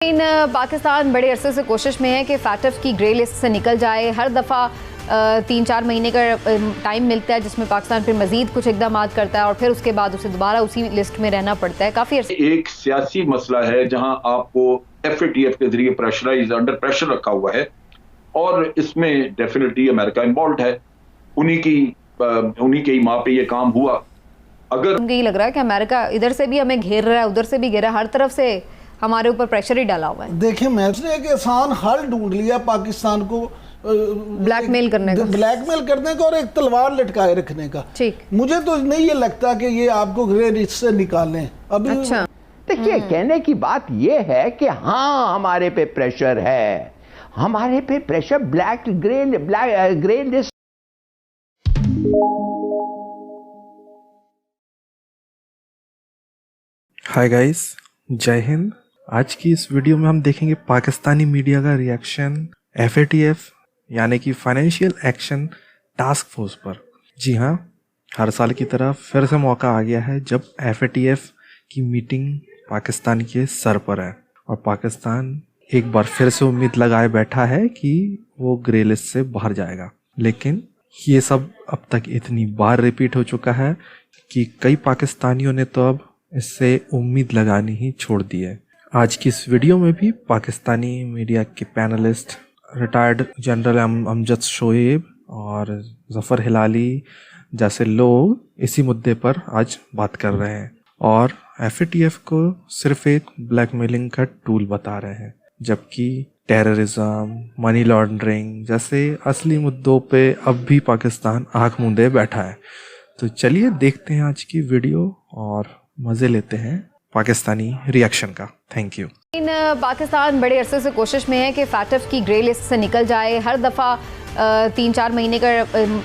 लेकिन पाकिस्तान बड़े अरसे से कोशिश में है कि फैटफ की ग्रे लिस्ट से निकल जाए। हर दफ़ा 3-4 महीने का टाइम मिलता है जिसमें पाकिस्तान फिर मजीद कुछ इकदाम करता है और फिर उसके बाद उसे दोबारा उसी लिस्ट में रहना पड़ता है। काफ़ी एक सियासी मसला है जहां आपको FATF के जरिए अंडर प्रेशर रखा हुआ है और इसमें डेफिनेटली अमेरिका इन्वॉल्व है। उन्हीं के ही माँ पे ये काम हुआ। अगर यही लग रहा है कि अमेरिका इधर से भी हमें घेर रहा है, उधर से भी घेर रहा है, हर तरफ से हमारे ऊपर प्रेशर ही डाला हुआ है। देखिए, मैंने एक आसान हल ढूंढ लिया पाकिस्तान को ब्लैकमेल करने का और एक तलवार लटकाए रखने का। ठीक, मुझे तो नहीं ये लगता कि ये आपको ग्रे लिस्ट से निकालें अभी। अच्छा, देखिए, कहने की बात ये है कि हाँ, हमारे पे प्रेशर है, हमारे पे pressure grey list. Hi guys, जय हिंद। आज की इस वीडियो में हम देखेंगे पाकिस्तानी मीडिया का रिएक्शन FATF यानी कि फाइनेंशियल एक्शन टास्क फोर्स पर। जी हाँ, हर साल की तरह फिर से मौका आ गया है जब FATF की मीटिंग पाकिस्तान के सर पर है और पाकिस्तान एक बार फिर से उम्मीद लगाए बैठा है कि वो ग्रे लिस्ट से बाहर जाएगा। लेकिन ये सब अब तक इतनी बार रिपीट हो चुका है कि कई पाकिस्तानियों ने तो अब इससे उम्मीद लगानी ही छोड़ दी है। आज की इस वीडियो में भी पाकिस्तानी मीडिया के panelist retired general Amjad Shoaib और जफ़र हिलाली जैसे लोग इसी मुद्दे पर आज बात कर रहे हैं और FATF को सिर्फ एक ब्लैकमेलिंग का टूल बता रहे हैं, जबकि टेररिज्म, मनी लॉन्ड्रिंग जैसे असली मुद्दों पे अब भी पाकिस्तान आंख मूंदे बैठा है। तो चलिए देखते हैं आज की वीडियो और मज़े लेते हैं पाकिस्तानी रिएक्शन का। Thank you. लेकिन पाकिस्तान बड़े अरसे से कोशिश में है कि फैटफ की ग्रे लिस्ट से निकल जाए। हर दफ़ा 3-4 महीने का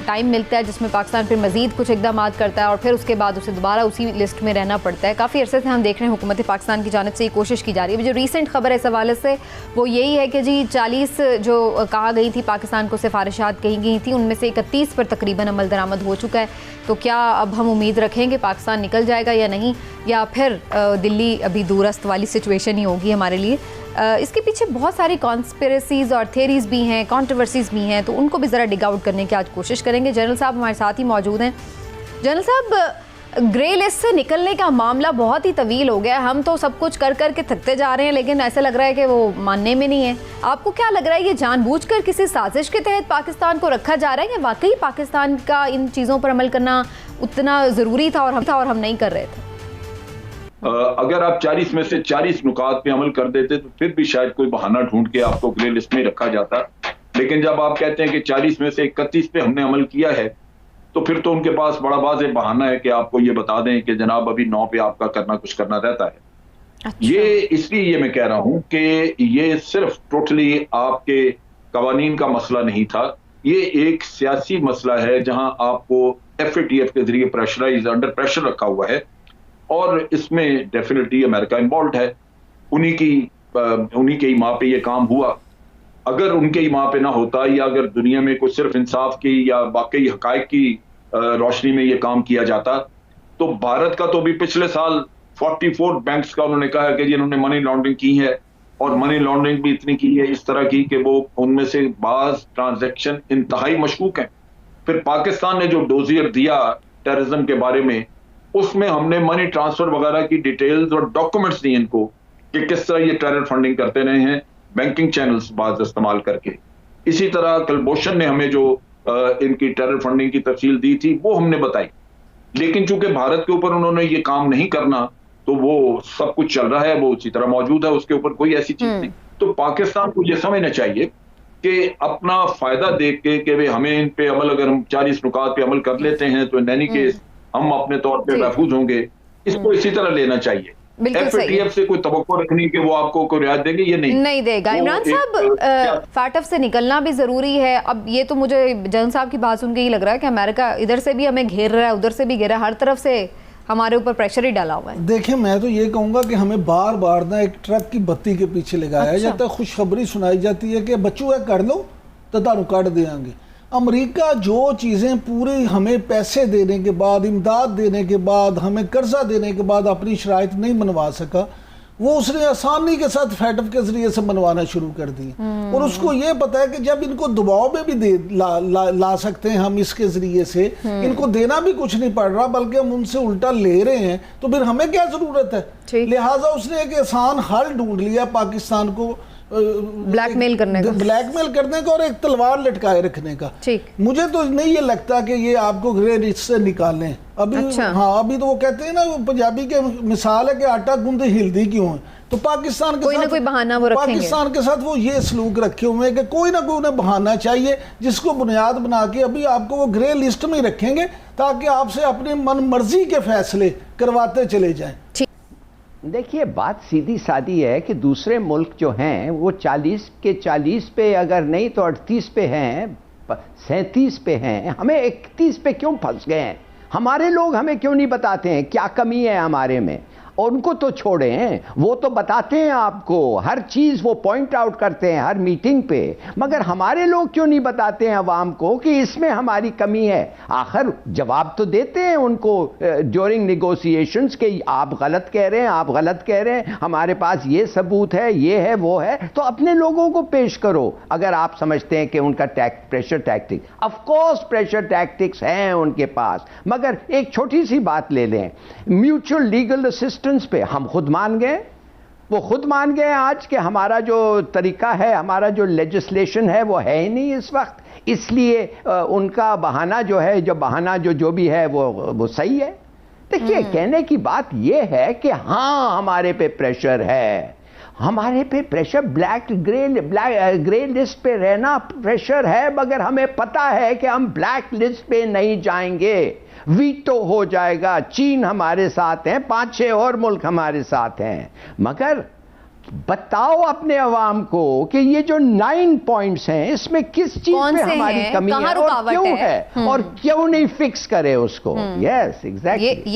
टाइम मिलता है जिसमें पाकिस्तान फिर मजीद कुछ इकदाम करता है और फिर उसके बाद उसे दोबारा उसी लिस्ट में रहना पड़ता है। काफ़ी अरसे से हम देख रहे हैं हुकूमत पाकिस्तान की जानिब से ये कोशिश की जा रही है। जो रीसेंट खबर है इस हवाले से वो यही है कि जी 40 जो कहा गई थी पाकिस्तान को सिफारिशात कही गई थी, उनमें से 31 पर तकरीबन अमल दरामद हो चुका है। तो क्या अब हम उम्मीद रखें कि पाकिस्तान निकल जाएगा या नहीं, या फिर दिल्ली अभी दूरस्थ वाली सिचुएशन ही होगी हमारे लिए? इसके पीछे बहुत सारी कॉन्स्पिरेसीज और थेरीज भी हैं, कंट्रोवर्सीज भी हैं, तो उनको भी ज़रा डिग आउट करने की आज कोशिश करेंगे। जनरल साहब हमारे साथ ही मौजूद हैं। जनरल साहब, ग्रे लिस्ट से निकलने का मामला बहुत ही तवील हो गया। हम तो सब कुछ कर के थकते जा रहे हैं, लेकिन ऐसा लग रहा है कि वो मानने में नहीं है। आपको क्या लग रहा है, ये जानबूझकर किसी साजिश के तहत पाकिस्तान को रखा जा रहा है, या वाकई पाकिस्तान का इन चीज़ों पर अमल करना उतना ज़रूरी था और हम नहीं कर रहे थे? अगर आप 40 में से 40 नुकात पे अमल कर देते तो फिर भी शायद कोई बहाना ढूंढ के आपको ग्रे लिस्ट में रखा जाता। लेकिन जब आप कहते हैं कि 40 में से 31 पे हमने अमल किया है, तो फिर तो उनके पास बड़ा वाज़ेह बहाना है कि आपको ये बता दें कि जनाब अभी 9 पे आपका कुछ करना रहता है। अच्छा। ये इसलिए ये मैं कह रहा हूं कि ये सिर्फ टोटली आपके कवानीन का मसला नहीं था, ये एक सियासी मसला है जहां आपको FATF के जरिए अंडर प्रेशर रखा हुआ है और इसमें डेफिनेटली अमेरिका इन्वॉल्व है। उन्हीं के ही माँ पे ये काम हुआ। अगर उनके ही माँ पे ना होता, या अगर दुनिया में कुछ सिर्फ इंसाफ की या वाकई हकायक की रोशनी में ये काम किया जाता, तो भारत का तो भी पिछले साल 44 बैंक्स का उन्होंने कहा है कि जिन्होंने मनी लॉन्ड्रिंग की है, और मनी लॉन्ड्रिंग भी इतनी की है इस तरह की कि वो उनमें से बाज ट्रांजैक्शन इंतहाई मशकूक हैं। फिर पाकिस्तान ने जो डोजियर दिया टेररिज्म के बारे में, उसमें हमने मनी ट्रांसफर वगैरह की डिटेल्स और डॉक्यूमेंट्स दिए इनको कि किस तरह ये टेरर फंडिंग करते रहे हैं बैंकिंग चैनल्स बाज इस्तेमाल करके। इसी तरह कुलभूषण ने हमें जो इनकी टेरर फंडिंग की तफसील दी थी वो हमने बताई। लेकिन चूंकि भारत के ऊपर उन्होंने ये काम नहीं करना, तो वो सब कुछ चल रहा है, वो उसी तरह मौजूद है, उसके ऊपर कोई ऐसी चीज नहीं। तो पाकिस्तान को ये समझना चाहिए कि अपना फायदा देख के कि भाई हमें इन पे अमल, अगर हम 40 नुकात पे अमल कर लेते हैं तो इन एनी केस हम अपने तौर पे महफूज होंगे, इसको इसी तरह लेना चाहिए। FATF से कोई तवक्को रखनी कि वो आपको कोई रियायत देंगे, ये नहीं देगा। इमरान साहब, फैटफ से निकलना भी जरूरी है। अब ये तो मुझे जनरल साहब की बात सुन के ही लग रहा है कि अमेरिका इधर से भी हमें घेर रहा है, उधर से भी घेर रहा है, हर तरफ से हमारे ऊपर प्रेशर ही डाला हुआ है। देखिए, मैं तो ये कहूंगा कि हमें बार बार ना एक ट्रक की बत्ती के पीछे लगाया जाता है, खुशखबरी सुनाई जाती है कि बच्चों कर लो तो तारू काट देंगे। अमेरिका जो चीज़ें पूरी हमें पैसे देने के बाद, इमदाद देने के बाद, हमें कर्जा देने के बाद अपनी शराइत नहीं मनवा सका, वो उसने आसानी के साथ फैटफ के जरिए से बनवाना शुरू कर दिए। और उसको ये पता है कि जब इनको दबाव में भी ला सकते हैं हम इसके जरिए से, इनको देना भी कुछ नहीं पड़ रहा बल्कि हम उनसे उल्टा ले रहे हैं, तो फिर हमें क्या जरूरत है। लिहाजा उसने एक आसान हल ढूंढ लिया पाकिस्तान को ब्लैकमेल करने का और एक तलवार लटकाए रखने का। मुझे तो नहीं ये लगता कि ये आपको ग्रे लिस्ट से निकालें अभी। अच्छा। हाँ, अभी तो वो कहते हैं ना, वो पंजाबी के मिसाल है कि आटा गूंदे हिलदी क्यों है, तो पाकिस्तान के साथ कोई बहाना वो रखेंगे। पाकिस्तान के साथ वो ये सलूक रखे हुए हैं कि कोई ना कोई उन्हें बहाना चाहिए जिसको बुनियाद बना के अभी आपको वो ग्रे लिस्ट में रखेंगे ताकि आपसे अपनी मन मर्जी के फैसले करवाते चले जाएं। देखिए, बात सीधी सादी है कि दूसरे मुल्क जो हैं वो 40 के 40 पे, अगर नहीं तो 38 पे हैं, 37 पे हैं, हमें 31 पे क्यों फंस गए हैं? हमारे लोग हमें क्यों नहीं बताते हैं क्या कमी है हमारे में? और उनको तो छोड़ें, वो तो बताते हैं आपको, हर चीज़ वो पॉइंट आउट करते हैं हर मीटिंग पे, मगर हमारे लोग क्यों नहीं बताते हैं अवाम को कि इसमें हमारी कमी है? आखिर जवाब तो देते हैं उनको ड्यूरिंग नेगोशिएशंस के आप गलत कह रहे हैं, आप गलत कह रहे हैं, हमारे पास ये सबूत है, ये है, वो है, तो अपने लोगों को पेश करो अगर आप समझते हैं कि उनका pressure tactic. Of course pressure tactics हैं उनके पास, मगर एक छोटी सी बात ले लें, म्यूचुअल लीगल असिस्टेंस पे हम खुद मान गए, वो खुद मान गए आज कि हमारा जो तरीका है, हमारा जो लेजिस्लेशन है वो है ही नहीं इस वक्त, इसलिए उनका बहाना जो है, जो भी है वो सही है। देखिए, कहने की बात ये है कि हाँ हमारे पे प्रेशर है, हमारे पे प्रेशर ग्रे लिस्ट पे रहना प्रेशर है, मगर हमें पता है कि हम ब्लैक लिस्ट पे नहीं जाएंगे, वीटो हो जाएगा। चीन हमारे साथ हैं, 5-6 और मुल्क हमारे साथ हैं, मगर बताओ अपने अवाम को कि ये जो 9 पॉइंट्स हैं इसमें किस चीज पे हमारी कमी है और क्यों है और क्यों नहीं फिक्स करे उसको। Yes, exactly.